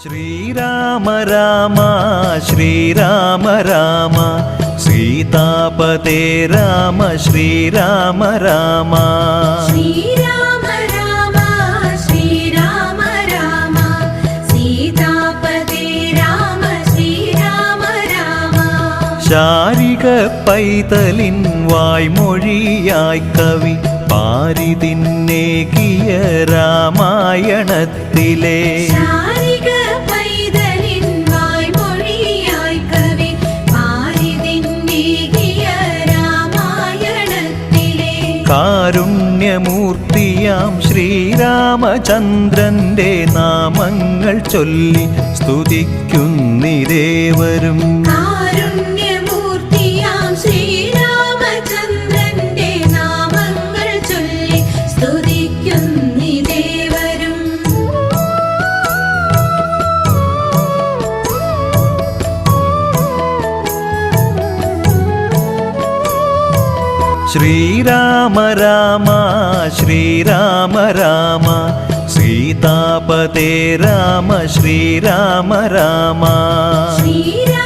ശ്രീരാമ രാമ ശ്രീരാമ രാമ സീതാപതേ രാമ ശ്രീരാമ രാമ ശ്രീരാമ രാമ ശ്രീരാമ രാമ സീതാപതേ രാമ ശ്രീരാമ രാമ ശാരിക പൈതലിൻ വായ്മൊഴിയായി കവി പാരിതിന്നേകിയ രാമായണത്തിലെ ശാരിക പൈതലിൻ വായ്മൊഴിയായി കവി പാരിതിന്നേകിയ രാമായണത്തിലെ കാരുണ്യമൂർത്തിയാം ശ്രീരാമചന്ദ്രന്റെ നാമങ്ങൾ ചൊല്ലി സ്തുതിക്കുന്നിരേവരും കാരുണ്യമൂർത്തിയാം ശ്രീരാമചന്ദ്രന്റെ നാമങ്ങൾ ചൊല്ലി സ്തുതിക്കുന്നിദേവരും ശ്രീരാമ രാമ ശ്രീരാമ രാമ സീതാപതേ രാമ ശ്രീരാമ രാമ ശ്രീരാമ